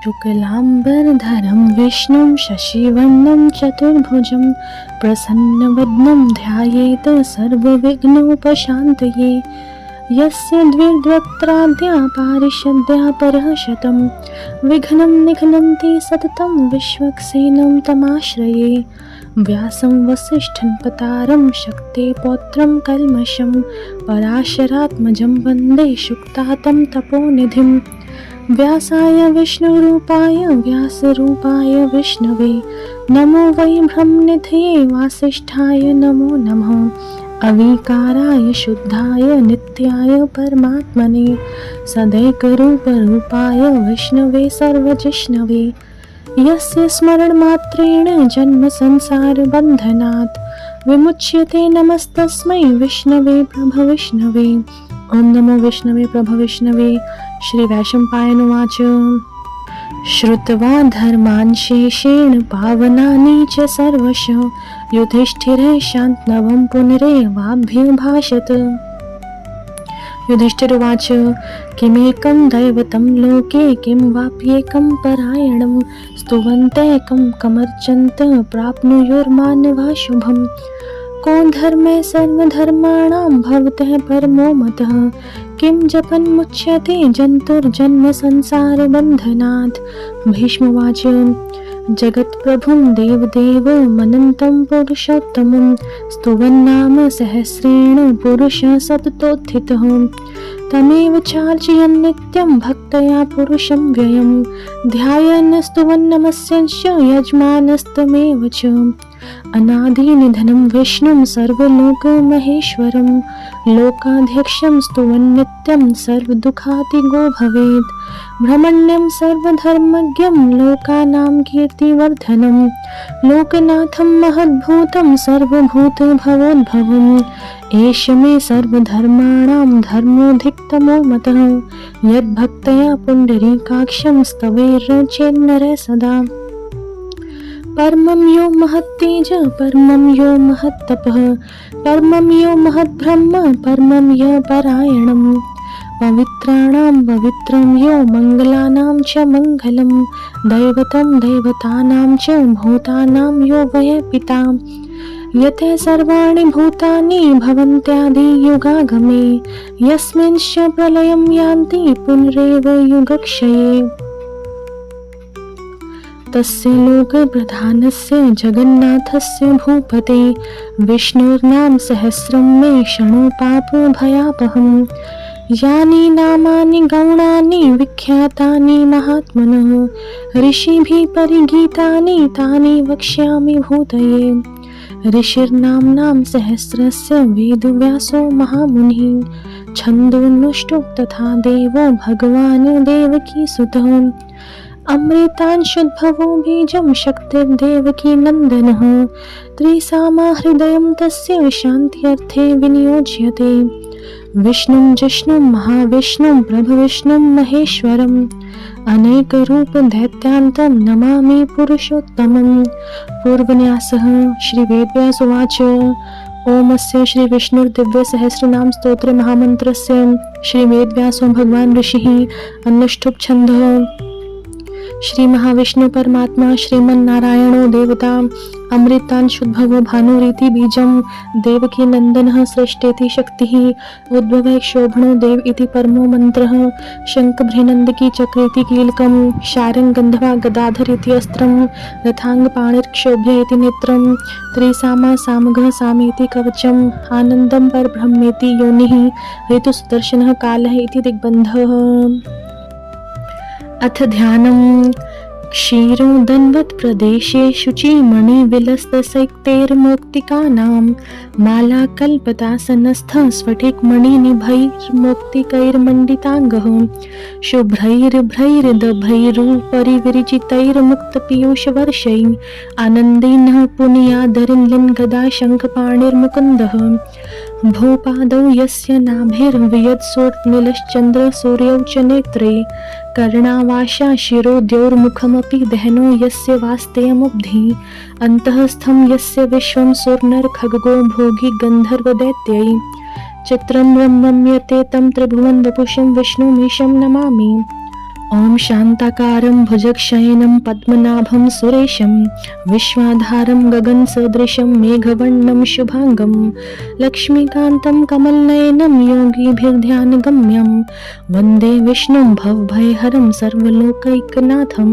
शुक्लाम्बरधरं विष्णुं शशिवर्णं चतुर्भुजं प्रसन्नवदनं ध्यायेत् सर्वविघ्नोपशान्तये। यस्य द्विर्वक्त्राद्या पारिषद्या परः शतं विघ्नं निघ्नन्ति सततं विश्वक्सेनं तमाश्रये। व्यासं वसिष्ठन्पतारं शक्ते पौत्रं कल्मषं पराशरात्मजं वन्दे शुक्तातं तपोनिधिं। व्यासाय विष्णुरूपाय व्यासरूपाय विष्णवे नमो वै ब्रह्मनिधये वासिष्ठाय नमो नमः। अविकाराय शुद्धाय नित्याय परमात्मने सदैकरूपरूपाय विष्णवे सर्वजिष्णवे। यस्य स्मरणमात्रेण जन्म संसारबन्धनात् विमुच्यते नमस्तस्मै विष्णवे प्रभविष्णवे। ओम नमो विष्णवे प्रभविष्णवे। श्री वैशंपायनोवाच श्रुत्वा धर्मान् शेषेण पावनानि च सर्वशः युधिष्ठिरः शान्तनवं पुनरेवाभ्यभाषत। युधिष्ठिरुवाच किमेकं दैवतं लोके किं वाप्येकं परायणं स्तुवन्त्येकं कमर्चन्तः प्राप्नुयुर्मानवा शुभम्। को धर्मे सर्वधर्माणां भवतः परमो मतः किं जपन्मुच्यते जन्तुर्जन्म संसारबन्धनात्। भीष्मवाच जगत्प्रभुं देवदेवमनन्तं पुरुषोत्तमं स्तुवन्नाम सहस्रेण पुरुषः सततोत्थितः। तमेव चार्जयन् नित्यं भक्तया पुरुषं व्ययं ध्यायन् स्तुवन्नमस्यंश्च यजमानस्तमेव च। अनादिनिधनं विष्णुं सर्वलोकमहेश्वरं लोकाध्यक्षं स्तुवन्नित्यं सर्वदुःखातिगो भवेत्। ब्रह्मण्यं सर्वधर्मज्ञं लोकानां कीर्तिवर्धनं लोकनाथं महद्भूतं सर्वभूतभवोद्भवम्। एष मे सर्वधर्माणां धर्मोऽधिकतमो मतः यद्भक्तया पुण्डरीकाक्षं स्तवेर्चेन्नरः सदा। परमं यो महत्तेज परमं यो महत्तपः परमं यो महद्ब्रह्म परमं यो परायणं पवित्राणां पवित्रं यो मङ्गलानां च मङ्गलं दैवतं दैवतानां च भूतानां यो वै पिता। यतः सर्वाणि भूतानि भवन्त्यादियुगागमे यस्मिंश्च प्रलयं यान्ति पुनरेव युगक्षये। तस्य लोकप्रधानस्य जगन्नाथस्य भूपते विष्णुर्नाम सहस्रं मे क्षणोपापभयापहम्। यानि नामानि गौणानि विख्यातानि महात्मनः ऋषिभिः परिगीतानि तानि वक्ष्यामि भूतये। ऋषिर्नाम्नां सहस्रस्य वेदव्यासो महामुनिः छन्दोन्मुष्टो तथा देवो भगवान् देवकीसुतः। अमृतांशुद्भवो बीजं शक्तिर्देवकी नन्दनः त्रिसामा हृदयं तस्य शान्त्यर्थे विनियोज्यते। विष्णुं जिष्णुं महाविष्णुं प्रभविष्णुं महेश्वरम् अनेकरूप दैत्यान्तं नमामि पुरुषोत्तमम्। पूर्वन्यासः श्री वेदव्यास उवाच ओमस्य श्री विष्णुर्दिव्य सहस्रनाम स्तोत्र महामन्त्रस्य श्री वेदव्यासो भगवान् ऋषिः अनुष्ठुप् छन्दः। श्री महाविष्णु परमात्मा श्रीमन्नारायणो देवता अमृतांशुद्भवो भानुरीति बीजं देवकी नंदनः सृष्टेति शक्तिः उद्भवः शोभनो देव इति परमो मंत्रः शंखभ्रेनंदकी चक्रेति कीलकं शारंगंधवा गदाधर इति अस्त्रं रथांगपाणिर्क्षोभ्य इति नेत्रं त्रिसामा सामघः सामेति कवचम् आनंदं परब्रह्मेति योनिः ऋतुसुदर्शनः कालः इति दिग्बन्धः। अथ ध्यानम् क्षीरोदन्वत् प्रदेशे शुचिमणिविलसत्सैक्तैर्मौक्तिकानां माला कल्पतासनस्थः स्फटिकमणिनिभैर्मौक्तिकैर्मण्डिताङ्गः शुभ्रैर्भ्रैर्दभैरूपरिविरचितैर्मुक्तपीयूषवर्षैः आनन्देनः पुनीयादरिन् गदा शङ्खपाणिर्मुकुन्दः। भूपादौ यस्य नाभिर्वियत्सोर्निलश्चन्द्रसूर्यौ च नेत्रे कर्णावाशा शिरोद्यौर्मुखमपि दहनो यस्य वास्तेयमुब्धि अन्तःस्थं यस्य विश्वं सुर्नरखगो भोगी गन्धर्वदैत्यै चित्रं रम्यते तं त्रिभुवन वपुषं विष्णुमीशं नमामि। ॐ शान्ताकारं भुजगशयनं पद्मनाभं सुरेशं विश्वाधारं गगनसदृशं मेघवर्णं शुभांगं लक्ष्मीकान्तं कमलनयनं योगिभिर्ध्यानगम्यं वन्दे विष्णुं भवभयहरं सर्वलोकैकनाथं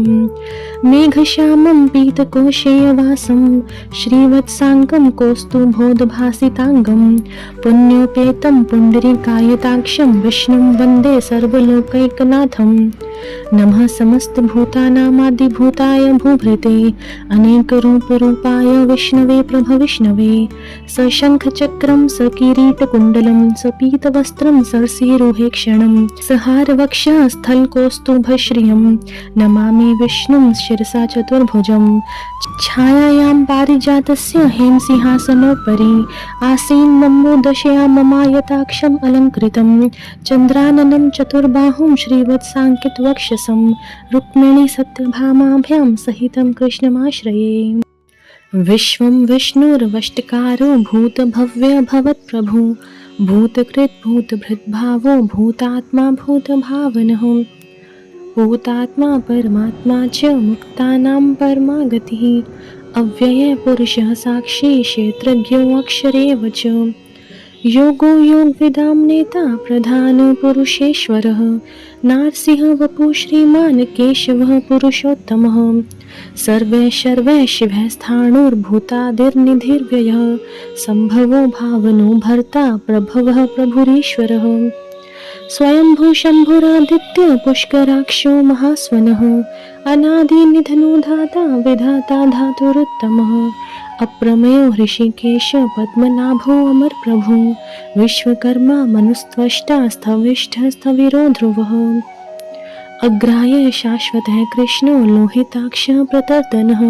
मेघश्यामं पीतकोशेयवासं श्रीवत्साङ्गं कौस्तुभोदभासिताङ्गं पुण्योपेतं पुण्डरीकायताक्षं विष्णुं वन्दे सर्वलोकैकनाथं नमः समस्तभूतानामादिभूताय भूभृते अनेकरूपरूपाय विष्णवे प्रभविष्णवे सशङ्खचक्रं सकिरीटकुण्डलं सपीतवस्त्रं सरसीरुहेक्षणं सहारवक्षः स्थलकौस्तुभश्रियं नमामि विष्णुं शिरसा चतुर्भुजं छायायां पारिजातस्य हेमसिंहासनोपरि आसीनमम्बुदशया ममायताक्षम् अलङ्कृतं चन्द्राननं चतुर्बाहुं श्रीवत्साङ्कितवक्षसं रुक्मिणी सत्यभामाभ्यां सहितं कृष्णमाश्रये। विश्वं विष्णुर्वष्टकारो भूतभव्यभवत्प्रभु भूतकृत् भूतभृद्भावो भूतात्मा भूतभावनः भूतात्मा परमात्मा च मुक्तानां परमा गतिः अव्ययः पुरुषः साक्षी क्षेत्रज्ञो अक्षरेव च योगो योगविदां नेता प्रधान पुरुषेश्वरः नारसिंह वपु श्रीमान् केशवः पुरुषोत्तमः सर्वैः सर्वैः शिवः स्थाणुर्भूतादिर्निधिर्व्ययः सम्भवो भावनो भर्ता प्रभवः प्रभुरीश्वरः स्वयंभू शम्भुरादित्य पुष्कराक्षो महास्वनः अनादिनिधनो धाता विधाता धातुरुत्तमः अप्रमेयो ऋषिकेश पद्मनाभो अमरप्रभु विश्वकर्मा मनुस्त्वष्टा स्थविष्ठः स्थविरो ध्रुवः अग्राह्य शाश्वतः कृष्णो लोहिताक्षः प्रतर्दनः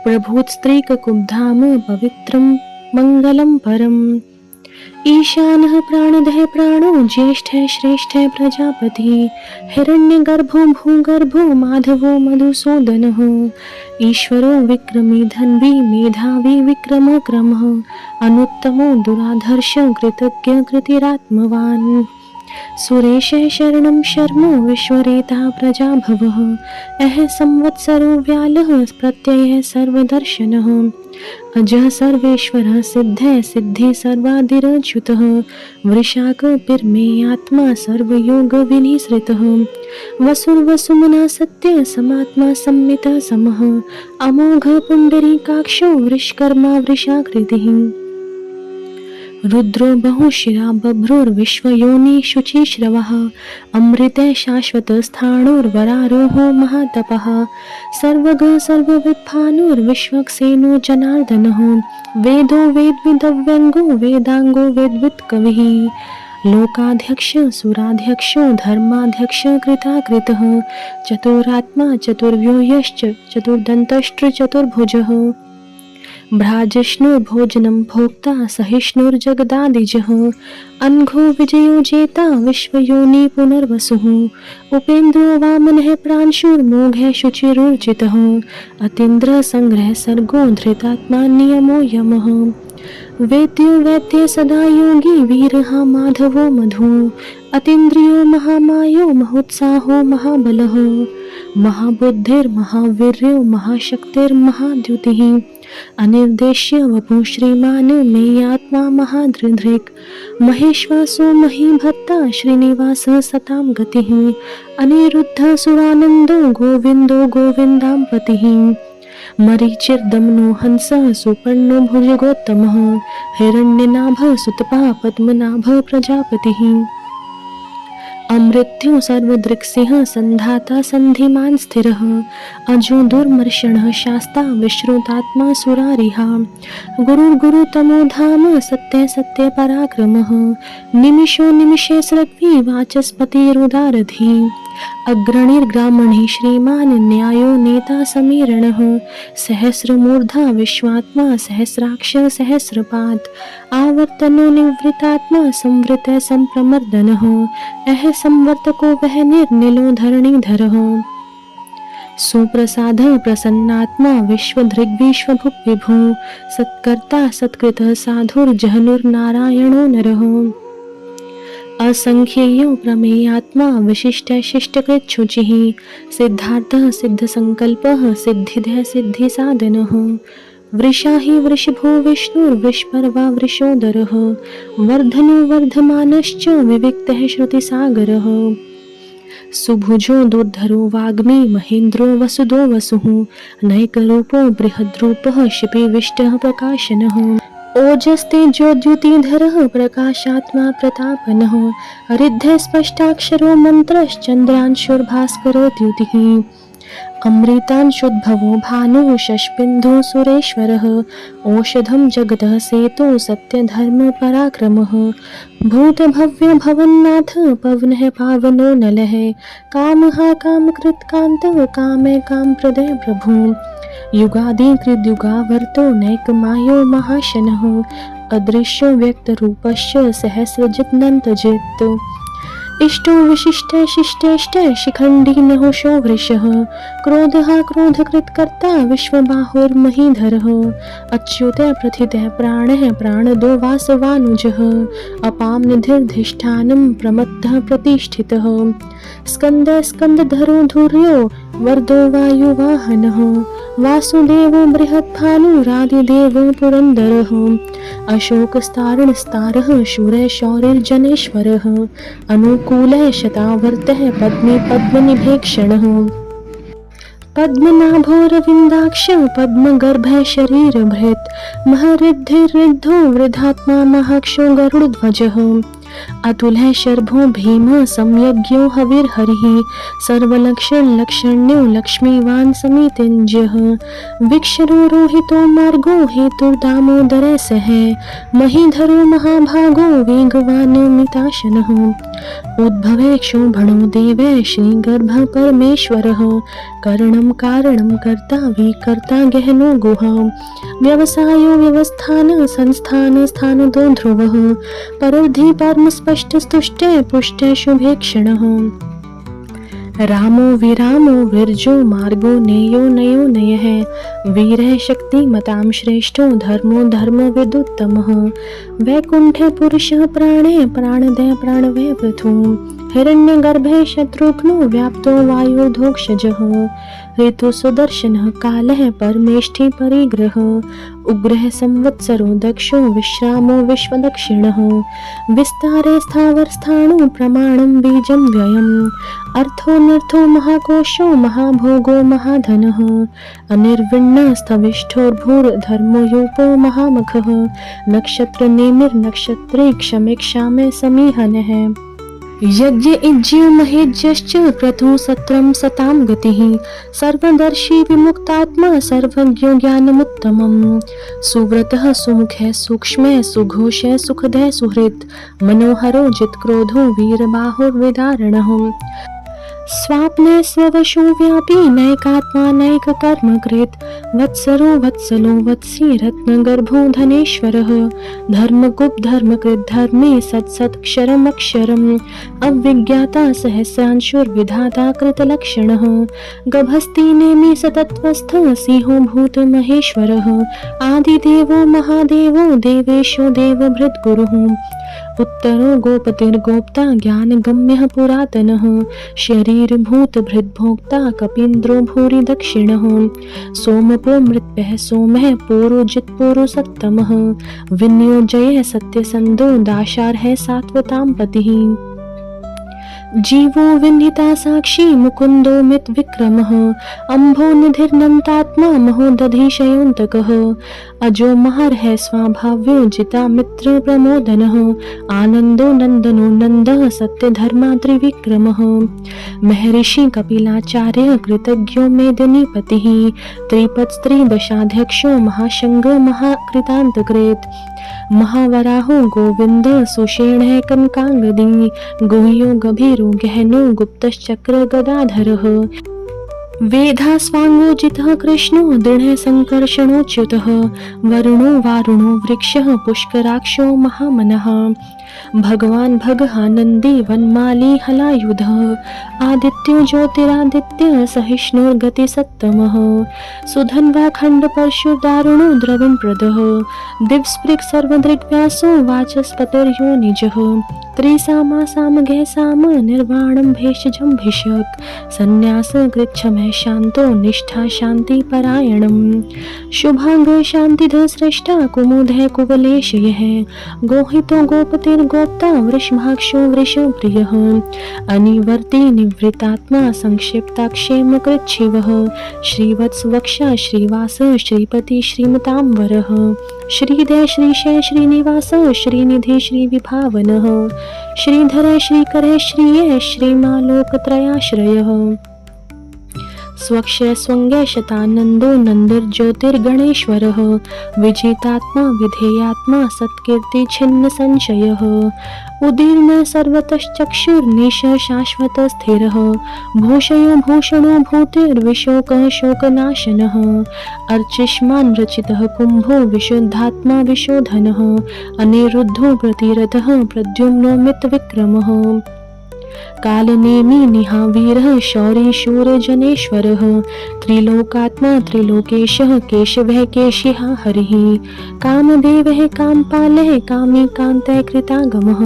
प्रभुस्त्रीककुब्धाम पवित्रं मङ्गलं परम् ईशानः प्राणदः प्राणो ज्येष्ठः श्रेष्ठः प्रजापतिः हिरण्यगर्भो भूगर्भो माधवो मधुसूदनः ईश्वरो विक्रमी धन्वी मेधावी विक्रमक्रमः अनुत्तमो दुराधर्ष कृतज्ञ कृतिरात्मवान् सुरेशः शरणं शर्म विश्वरेता प्रजाभवः अह संवत्सरो व्यालः प्रत्ययः सर्वदर्शनः अजः सर्वेश्वरः सिद्धः सिद्धि सर्वादिरच्युतः वृषाकपिर्मेयात्मा सर्वयोगविनिसृतः वसुर्वसुमना सत्य समात्मा संमितः समः अमोघ पुण्डरीकाक्षो वृषकर्मा वृषाकृतिः रुद्रो बहुशिरा बभ्रुर्विश्वयोनि शुचिश्रवः अमृते शाश्वतस्थाणुर्वरारोहो महातपः सर्वगः सर्वविद्भानुर्विश्वक्सेनो जनार्दनः वेदो वेद्विदव्यङ्गो वेदाङ्गो वेद्वित्कविः लोकाध्यक्ष सुराध्यक्षो धर्माध्यक्ष कृताकृतः चतुरात्मा चतुर्व्यूहश्च चतुर्दन्तश्च चतुर्भुजः भ्राजिष्णुर्भोजनं भोक्ता सहिष्णुर्जगदादिजः अनघो विजयो जेता विश्वयोनि पुनर्वसुः उपेन्द्रो वामनः प्रांशुर्मोघः शुचिरुर्जितः अतीन्द्रः संग्रह सर्गो धृतात्मा नियमो यमः वेद्यो वैद्य सदा योगी वीरः माधवो मधु अतीन्द्रियो महामायो महोत्साहो महाबलः महाबुद्धिर्महावीर्यो महाशक्तिर्महाद्युतिः अनिर्देश्य वपु श्रीमान् मेयात्मा महाधृधृक् महेश्वासो महीभर्ता श्रीनिवासः सतां गतिः अनिरुद्धः सुरानन्दो गोविन्दो गोविन्दां पतिः मरीचिर्दमनो हंसः सुपर्णो भुजगोत्तमः हिरण्यनाभः सुतपः पद्मनाभः प्रजापतिः अमृत्यो सर्वदृक्सिंह सन्धाता सन्धिमान् स्थिरः अजो दुर्मर्षणः शास्ता विश्रुतात्मा सुरारिहा गुरुर्गुरुतमो धाम सत्य सत्य पराक्रमः निमिषो निमिषे सृग्वी वाचस्पतिरुदारधी अग्रणिर्ग्रामणे श्रीमान् न्यायो नेता समीरणः सहस्रमूर्धा विश्वात्मा सहस्राक्ष सहस्रपात् आवर्तनो निवृतात्मा संवृत संप्रमर्दनः अह संवर्तको वह निर्निलो धरणीधरः सुप्रसाद प्रसन्नात्मा विश्वधृग्विश्वभुक् विभो सत्कर्ता सत्कृतः साधुर्जहनुर्नारायणो नरः असंख्येयो प्रमेयात्मा विशिष्टशिष्टकृच्छुचिः सिद्धार्थः सिद्धसङ्कल्पः सिद्धिदः सिद्धिसाधनः वृषा हि वृषभो विष्णुर्विष्पर्वा वृषोदरः वर्धनो वर्धमानश्च विविक्तः श्रुतिसागरः सुभुजो दुर्धरो वाग्मी महेन्द्रो वसुदो वसुः नैकरूपो बृहद्रूपः शिपिविष्टः प्रकाशनः ओजस्तेजोद्युतिधरः प्रकाशात्मा प्रतापनः हरिद्ध स्पष्टाक्षरो मन्त्रश्चन्द्रांशुर्भास्करो द्युतिः अमृतांशुद्भवो भानुः शशबिन्दुः सुरेश्वरः औषधं जगतः सेतु सत्यधर्मपराक्रमः भूतभव्य भवन्नाथ पवनः पावनो नलः कामः कामकृत्कान्तः कामे कामप्रदः प्रभु युगादिकृद्युगावर्तो नैकमायो महाशनः अदृश्यो व्यक्तरूपश्च सहस्रजित्नन्तजित् इष्टो विशिष्ट शिष्टेष्ट शिखण्डी नहुषो वृषः क्रोधः क्रोधकृत्कर्ता विश्वबाहुर्महीधरः अच्युतः प्रथितः प्राणः प्राणदो वासवानुजः अपां निधिर्धिष्ठानं प्रमत्तः प्रतिष्ठितः स्कन्दः स्कन्दधरो धुर्यो वर्धो वायुवाहनः वासुदेवो बृहद्भानुरादिदेवो पुरन्दरः अशोकस्तारणस्तारः शूरः शौरिर्जनेश्वरः अनुकूलः शतावर्तः पद्मे पद्मनिभेक्षणः पद्मनाभोरविन्दाक्ष पद्मगर्भः शरीरभृत् महऋद्धिर्ऋद्धो वृद्धात्मा महाक्षो गरुडध्वजः अतुलः शर्भो भीमः संयज्ञो हविर्हरिः सर्वलक्षणलक्षण्यो लक्ष्मीवान् समितिञ्जयः विक्षरो रोहितो मार्गो हेतुर्दामोदरः सह महीधरो महाभागो वेगवान् मिताशनः उद्भवे क्षोभणो देवः श्रीगर्भः परमेश्वरः करणं कारणं कर्ता विकर्ता गहनो गुहा व्यवसायो व्यवस्थान संस्थान स्थानदो ध्रुवः परद्धि परम स्पष्टस्तुष्ट पुष्ट शुभेक्षणः रामो विरामो विरजो मार्गो नेयो नयो नयः वीरः शक्तिमतां श्रेष्ठो धर्मो धर्मविदुत्तमः वैकुण्ठे पुरुषः प्राणे प्राणदः प्राणवः पृथु हिरण्यगर्भे शत्रुघ्नो व्याप्तो वायुर्धोक्षजः ऋतु सुदर्शनः कालः परमेष्ठि परिग्रह उग्रः संवत्सरो दक्षो विश्रामो विश्वदक्षिणः विस्तारे स्थावरस्थाणु प्रमाणं बीजं व्ययम् अर्थोऽनर्थो महाकोशो महाभोगो महाधनः अनिर्विण्णः स्थविष्ठोर्भूर्धर्मो यूपो महामखः नक्षत्रनेमिर्नक्षत्रे क्षमे क्षामे समीहनः यज्ञ इज्य महेज्यश्च क्रतुः सत्रं सतां गतिः सर्वदर्शी विमुक्तात्मा सर्वज्ञो ज्ञानमुत्तमम् सुव्रतः सुमुखः सूक्ष्मः सुघोषः सुखदः सुहृत् मनोहरो जित्क्रोधो वीरबाहुर्विदारणः स्वाप्ने स्ववशो व्यापी नैकात्मा नैककर्मकृत् वत्सरो वत्सलो वत्सी रत्नगर्भो धनेश्वरः धर्मगुप् धर्मकृत् धर्मे सत्सत्क्षरमक्षरम् अविज्ञाता सहस्रांशुर्विधाता कृतलक्षणः गभस्ति नेमि सतत्वस्थः सिंहो भूतमहेश्वरः आदिदेवो महादेवो देवेशो देवभृद्गुरुः उत्तरो गोपतिर्गोप्ता ज्ञानगम्यः पुरातनः शरीरभूतभृद्भोक्ता कपीन्द्रो भूरि दक्षिणः सोमपो मृत्पः सोमः पूरोजित्पूर्वसत्तमः विनियोजयः सत्यसन्धो दाशार्हः सात्वतां पतिः जीवो विनिता साक्षी मुकुंदो मित विक्रमः अम्भो निधिर्नन्तात्मा महोदधिशयोऽन्तकः अजो महर्ह स्वाभाव्यो जिता मित्र प्रमोदनः आनंदो नंदनो नंदः सत्यधर्मा त्रिविक्रमः महर्षि कपिलाचार्य कृतज्ञो मेदिनीपतिः त्रिपत्स्त्रिदशाध्यक्षो महाशंग महाकृतान्तकृत् महावराहो गोविंद सुषेणः कनकांगदी गुह्यो गभीरो गहनो गुप्तश्चक्र गदाधरः वेधास्वाङ्गोजितः कृष्णो दृढः संकर्षणोच्युतः वरुणो वारुणो वृक्षः पुष्कराक्षो महामनः भगवान भगहानंदी वनमाली हलायुध आदित्यो ज्योतिरादित्य सहिष्णुर्गति सत्तमः सुधन्वा खंड परशु दारुणो द्रविण प्रदः दिव्स्पृक् सर्वदृग्व्यासो वाचस्पतिर्यो निजः त्रिसामा सामघे साम निर्वाणं भेषजं भिषक् संन्यास गृच्छमः शांतो निष्ठा शांति परायणम् शुभांग शांतिध श्रेष्ठा कुमुदः कुवलेशयः गोहितो गोपतिर्गोप्ता वृषभाक्षो वृषप्रियः अनिवर्ति निवृत्तात्मा संक्षिप्ताक्षेम कृच्छिवः श्रीवत्स वक्षा श्रीवास श्रीपति श्रीमतांवरः श्रीदय श्रीशय श्रीनिवास श्रीनिधि श्रीविभावनः श्रीधर श्रीकर श्रिय श्रीमालोकत्रयाश्रयः स्वक्षय स्वंग्य शतानंदो नंदिर्ज्योतिर्गणेश्वरः विजितात्मा विधेयात्मा सत्कीर्ति छिन्न संशयः उदीर्ण सर्वतश्चक्षुर्निश शाश्वत स्थिरः भूषयो भूषणो भूतिर्विशोकः शोकनाशनः अर्चिष्मान् रचितः कुंभो विशुद्धात्मा विशोधनः अनिरुद्धो प्रतिरथः प्रद्युम्नो मितविक्रमः कालनेमि निहावीरः शौरी शूर जनेश्वरः त्रिलोकात्मा त्रिलोकेशः केशवः केशिः हरिः कामदेवः कामपालः कामी कान्तः कृतागमः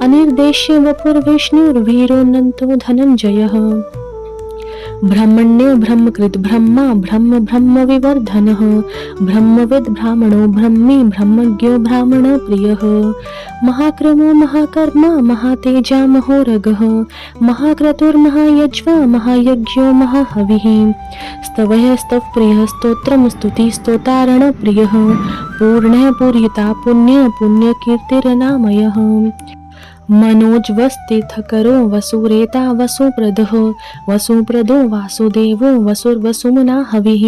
अनिर्देश्य वपुर्विष्णुर्वीरोऽनन्तो धनञ्जयः ब्रह्मण्यो ब्रह्मकृत ब्रह्मा ब्रह्म ब्रह्म विवर्धनः ब्रह्मविद् ब्राह्मणो ब्रह्मी ब्रह्मज्ञो ब्राह्मण प्रियः महाक्रमो महाकर्मा महातेजा महोरगः महाक्रतुर्महायज्वा महायज्ञो महाहविः स्तवः स्तवप्रियः स्तोत्रं स्तुति स्तोतारण प्रियः पूर्णः पूर्यता पुण्य पुण्यकीर्तिरनामयः मनोजवस्तीर्थकरो वसुरेता वसुप्रदः वसुप्रदो वासुदेवो वसुर्वसुमना हविः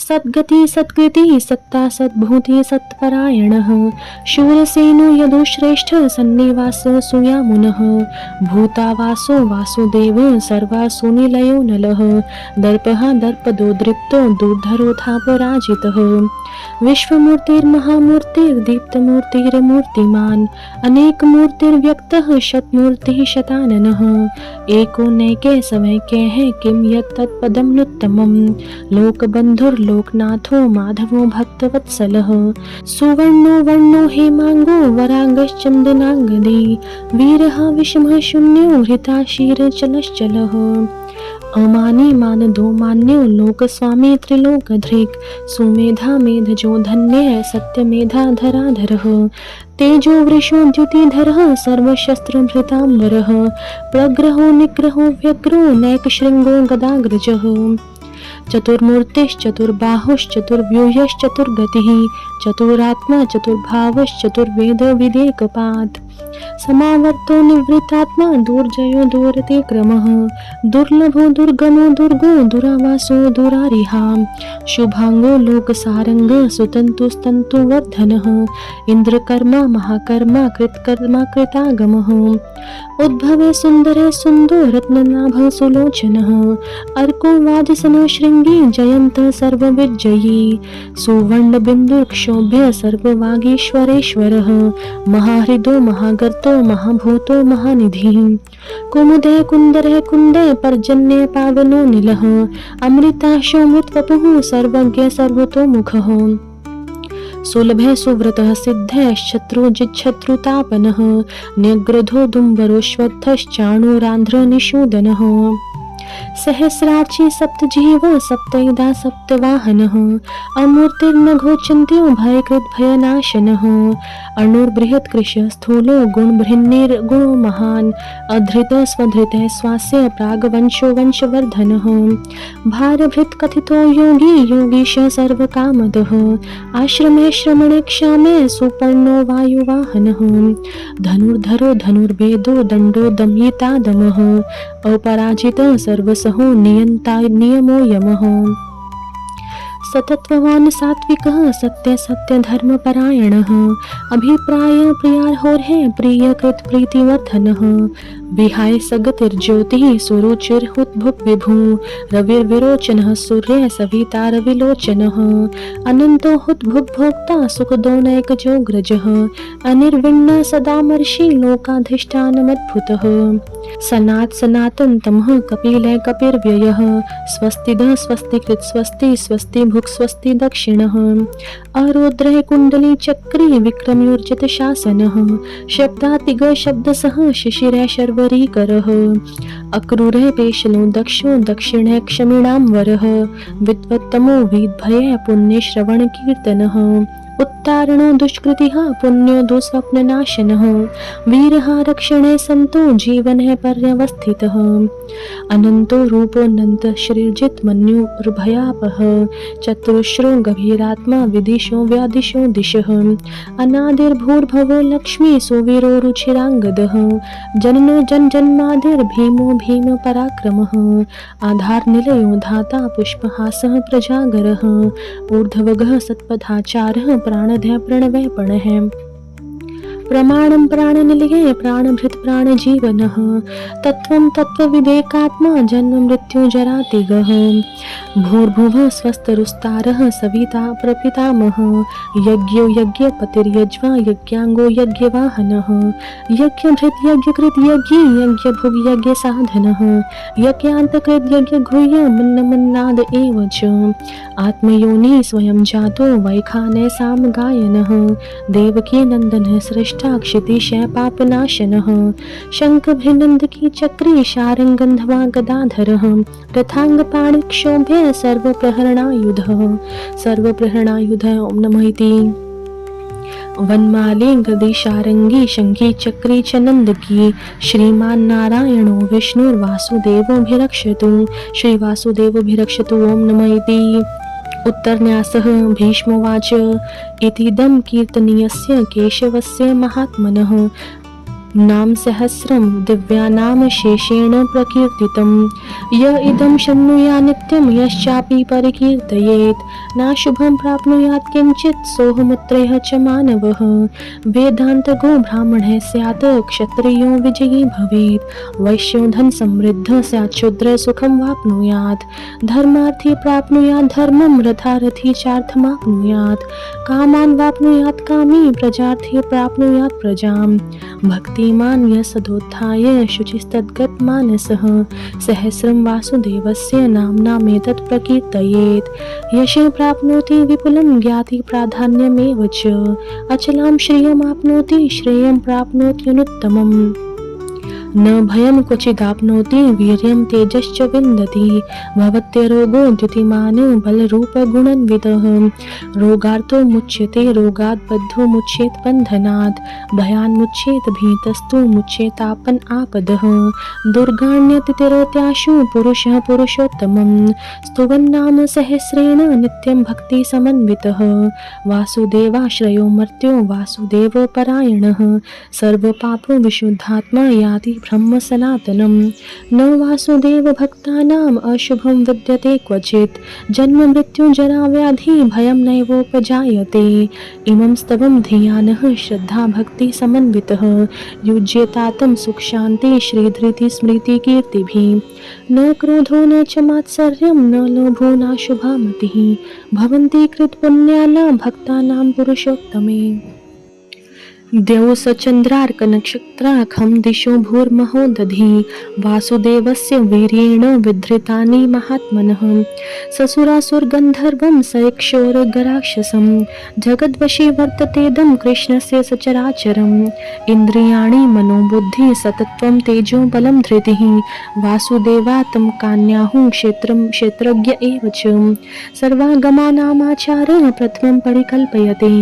सद्गति सत्कृति सत्ता सद्भूति सत्परायणः शूरसेनो यदुश्रेष्ठ सन्निवास सुयामुनः भूतावासो वासुदेव सर्वासुनिलयो नलः दर्पः दर्पदो दृप्तो दुर्धरोथा पराजितः विश्वमूर्तिर्महामूर्तिर्दीप्तमूर्तिर्मूर्तिमान् अनेकमूर्तिर्व्यक्तः शतमूर्तिः शताननः एको नैके समैक्यः किं यत् तत्पदमनुत्तमम् लोकबन्धुर्लोकनाथो माधवो भक्तवत्सलः सुवर्णो वर्णो हेमांगो वरांगश्चन्दनांगदी वीरः विषमः शून्यो हृताशीरचलश्चलः अमानी मानदो मान्यो लोकस्वामी त्रिलोकधृक् सुमेधा मेधजो धन्यः सत्यमेधा धराधरः तेजो वृषो द्युतिधरः सर्वशस्त्रभृतांबरः प्रग्रहो निग्रहो व्यग्रो नैकशृङ्गो गदाग्रजः चतुर्मूर्तिश्चतुर्बाहुश्चतुर्व्यूहश्चतुर्गतिः चतुरात्मा चतुर्भावश्चतुर्वेद विदेकपात् समावर्तो निवृत्तात्मा दुर्जयो दुरतिक्रमः दुर्लभो दुर्गमो दुर्गो दुरावासो दुरारिहा शुभांगो लोकसारंग सुतंतुस्तंतुवर्धनः इंद्रकर्मा महाकर्मा कृतकर्मा कृतागमः उद्भवे सुंदरे सुंदो रत्ननाभ सुलोचनः अर्को वाजसन शृंगी जयंत सर्वविजयी सुवर्ण बिंदुक्षोभ्य सर्ववागीश्वरेश्वरः महाहृदो महागर्तो महाभूतो महानिधिः कुमुदे कुंदरे कुंदे पर्जन्ये पावनो नीलः अमृताशोमृतवपुः सर्वज्ञ सर्वतोमुखः सुलभे सुव्रतः सिद्धः शत्रुजिच्छत्रुतापनः न्यग्रधो दुम्बरोश्वत्थश्चाणूरान्ध्र निषूदनः सहस्राक्षी सप्तजीव सप्तैदा सप्तवाहनः अमूर्तिर्नघोचन्त्यो भयकृत् भयनाशनः अणुर्बृहत्कृश स्थूलो गुणबृहन्निर्गुणो महान् अधृत स्वधृत स्वास्य प्रागवंशो वंशवर्धनः भारभृत् कथितो योगी योगीश सर्वकामदः आश्रमे श्रमणे क्षामे सुपर्णो वायुवाहनः धनुर्धरो धनुर्वेदो दण्डो दमयितादमः अपराजित सर्वसहो नियंता नियमो यमः सतत्ववान् सात्विकः सत्य सत्य धर्म परायणः अभिप्राय प्रियार्होर्हे प्रियकृत प्रीतिवर्धनः विहाय सगतिर्ज्योतिः सुरुचिर्हुद्भुक् विभु रविर्विरोचनः सूर्य सविता रविलोचनः अनन्तो हुद्भुग्भोक्ता सुखदोनैकजोग्रजः अनिर्विण्ण सदामर्षि लोकाधिष्ठानमद्भुतः सनात् सनातन तमः कपिलः कपिर्व्ययः स्वस्तिदः स्वस्तिकृत् स्वस्ति स्वस्ति भुक् स्वस्ति दक्षिणः आरुद्रः कुण्डली चक्री विक्रम्योर्जित शासनः शब्दातिग शब्दसः शिशिरः शर्वरीकरः अक्रूरः पेशलो दक्षो दक्षिणः क्षमिणां वरः विद्वत्तमो वीद्भयः पुण्यश्रवण कीर्तनः उत्तारणो दुष्कृतिः पुण्यो दुःस्वप्ननाशनः वीरः रक्षणे सन्तो जीवनः पर्यवस्थितः अनन्तो रूपोऽनन्त शरीरजित् मन्युर्भयापः चतुश्रो गभीरात्मा विदिशो व्यादिशो दिशः अनादिर्भूर्भवो लक्ष्मी सुवीरो रुचिराङ्गदः जननो जन्मादिर्भीमो भीम पराक्रमः आधारनिलयो धाता पुष्पहासः प्रजागरः ऊर्ध्वगः सत्पथाचारः प्राणधय प्रणवः पणः प्रमाणं प्राणनिलये प्राणभृत् प्राणजीवनः तत्त्वं तत्त्वविदेकात्मा जन्म मृत्यु जरातिगः भूर्भुवः स्वस्तरुस्तारः सविता प्रपितामहः यज्ञो यज्ञपतिर्यज्वा यज्ञाङ्गो यज्ञवाहनः यज्ञभृत् यज्ञकृत् यज्ञी यज्ञभुग् यज्ञसाधनः यज्ञान्तकृत् यज्ञगुह्य मन्नमन्नाद एव च आत्मयोनि स्वयं जातो वैखानय सामगायनः देवकी नन्दनः सृष्टा क्षितिशय पापनाशनः शङ्खभिनन्दकी चक्री शारङ्गन्धवा गदाधरः रथाङ्गपाणिक्षोभ्य सर्वप्रहरणायुधः ॐ नमः इति वनमाली गदी शारंगी शंखी चक्री च नंदकी श्रीमान नारायणो विष्णुर्वासुदेवोऽभिरक्षतु श्रीवासुदेवोऽभिरक्षतु ओम नमः इति उत्तरन्यासः भीष्मोवाच इतीदं कीर्तनीयस्य केशवस्य महात्मनः नाम सहस्रं दिव्यानाम शेषेण प्रकीर्तितं य इदं शृणुया नित्यं यश्चापि परिकीर्तयेत् नाशुभं प्राप्नुयात् किंचित् सोऽहमुत्रयः च मानवः वेदान्तगो ब्राह्मणः स्यात् क्षत्रियो विजयी भवेत् वैश्यो धन समृद्धः स्यात् शूद्रः सुखं वाप्नुयात् धर्मार्थी प्राप्नुयात् धर्मं रथारथी चार्थमाप्नुयात् कामान् वाप्नुयात् कामी प्रजार्थी प्राप्नुयात् प्रजां भक्तिमान् यः सदोत्थाय शुचिस्तद्गत मानसः सहस्रं वासुदेवस्य नाम्नामेतत् प्रकीर्तयेत् यशः प्राप्नोति विपुलं ज्ञाति प्राधान्यमेव च अचलां श्रियमाप्नोति श्रेयं प्राप्नोत्यनुत्तमम् न भयं क्वचिदाप्नोति वीर्यं तेजश्च विन्दति भवत्यरोगो द्युतिमान् बलरूपगुणन्वितः रोगार्तो मुच्यते रोगात् बद्धो मुच्येत बन्धनात् भयान् मुच्येत भीतस्तु मुच्येतापन् आपदः दुर्गाण्यतिरत्याशु पुरुषः पुरुषोत्तमं स्तुवन्नाम सहस्रेण नित्यं भक्ति समन्वितः वासुदेवाश्रयो मर्त्यो वासुदेव परायणः सर्वपापो विशुद्धात्मा याति ब्रह्म सनातनं न वासुदेव भक्तानाम् अशुभं विद्यते क्वचित् जन्म मृत्यु जरा व्याधि भयं नैवोपजायते इमं स्तवं धियानः श्रद्धा भक्ति समन्वितः युज्यतातं सुख शान्ति श्रीधृति स्मृति कीर्तिभिः न क्रोधो न च मात्सर्यं न लोभो न शुभा मतिः भवन्ति कृत पुण्यानां भक्तानां पुरुषोत्तमे द्यौस चन्द्रार्क नक्षत्राखं दिशो भूर्महो दधि वासुदेवस्य वीर्येण विधृतानि महात्मनः ससुरासुरगन्धर्वं सैक्षोरगराक्षसं जगद्वशे वर्ततेदं कृष्णस्य सचराचरम् इन्द्रियाणि मनोबुद्धि सतत्वं तेजो बलं धृतिः वासुदेवातं कान्याहुं क्षेत्रज्ञ एव च सर्वागमानामाचारः प्रथमं परिकल्पयते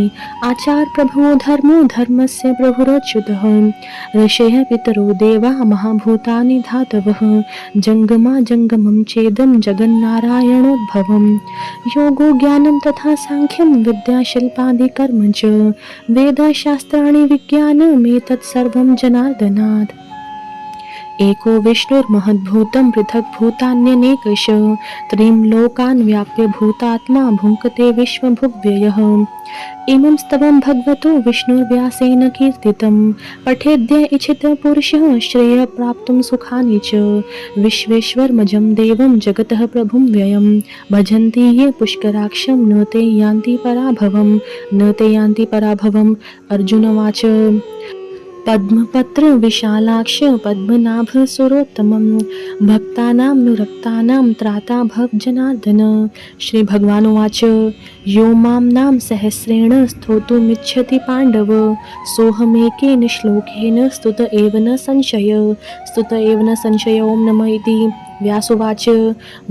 आचार प्रभवो धर्मो धर्मस्य प्रभुरच्युतः ऋषयः पितरो देवाः महाभूतानि धातवः जङ्गमा जङ्गमं चेदं जगन्नारायणोद्भवं योगो ज्ञानं तथा सांख्यं विद्या शिल्पादिकर्म च वेदशास्त्राणि विज्ञानमेतत् सर्वं जनार्दनात् एको विष्णुर्महद्भूतं पृथग्भूतान्यनेकश त्रीं लोकान् व्याप्य भूतात्मा भुङ्क्ते विश्वभुग्व्ययः। इमं स्तवं भगवतो विष्णुर्व्यासेन कीर्तितं पठेद्य इच्छित पुरुषः श्रेयः प्राप्तुं सुखानि च। विश्वेश्वरमजं देवं जगतः प्रभुं व्ययं भजन्ति ये पुष्कराक्षं न ते यान्ति पराभवम्। अर्जुनवाच पद्मपत्र विशालाक्ष पद्मनाभ सुरोत्तमं भक्तानां नुरक्तानां त्राता भव जनार्दन। श्री भगवान उवाच यो मां नाम सहस्रेण स्तोतुमिच्छति पाण्डव सोऽहमेकेन श्लोकेन स्तुत एव न संशय। ओम नमः इति। व्यासुवाच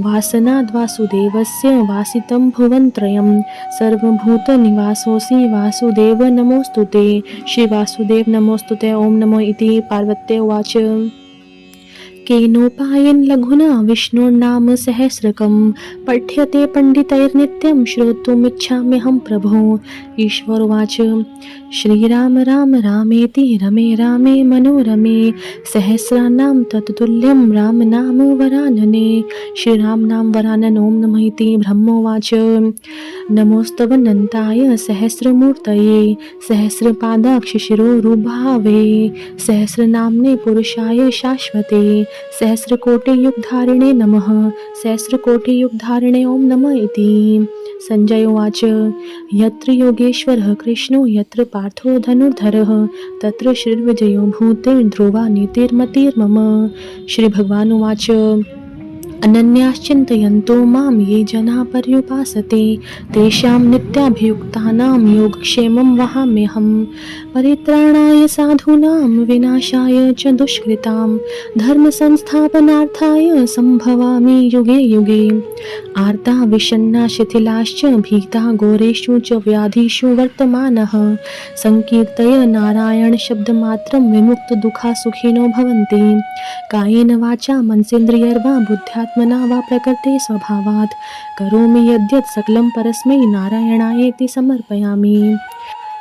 वासनाद्वासुदेवस्य वासितं भुवनत्रयं सर्वभूतनिवासोऽसि वासुदेव नमोऽस्तुते। श्री वासुदेव नमोऽस्तुते। ओम नमो इति। पार्वत्य उवाच केनोपायेन लघुना विष्णुर्नाम सहस्रकं पठ्यते पंडितैर्नित्यं श्रोतुमिच्छाम्यहं प्रभो। ईश्वर उवाच श्रीराम राम रामेति रमे रामे मनोरमे सहस्रानां तत्तुल्यं राम नाम वरानने। श्रीराम नाम वरानन। ओम नमः इति। ब्रह्मोवाच नमोस्तवनन्ताय सहस्रमूर्तये सहस्रपादाक्ष शिरोरुभावे सहस्रनाम्ने पुरुषाय शाश्वते सहस्रकोटियुगधारिणे नमः। सहस्रकोटियुगधारिणे ओम नमः इति। संजय उवाच यत्र योगेश्वरः कृष्णो यत्र पार्थो धनुर्धरः तत्र श्रीर्विजयो भूतिर्ध्रुवा नीतिर्मतिर्मम। श्री भगवान उवाच अनन्याश्चिन्तयन्तो मां ये जनाः पर्युपासते तेषां नित्याभियुक्तानां योगक्षेमं वहाम्यहम्। परित्राणाय साधूनां विनाशाय च दुष्कृतां धर्मसंस्थापनार्थाय सम्भवामि युगे युगे। आर्ता विषण्णा शिथिलाश्च भीता घोरेषु च व्याधिषु वर्तमानः संकीर्तय नारायण शब्दमात्रं विमुक्तदुःखा सुखिनो भवन्ति। कायेन वाचा मनसेन्द्रियैर्वा बुद्ध्यात्मना वा प्रकृते स्वभावात् करोमि यद्यत् सकलं परस्मै नारायणायेति समर्पयामि।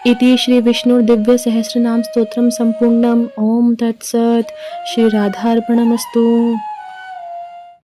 इति श्री विष्णु दिव्य सहस्रनाम स्तोत्रम संपूर्णम। ओम तत्सत्। श्री राधार्पणमस्तु।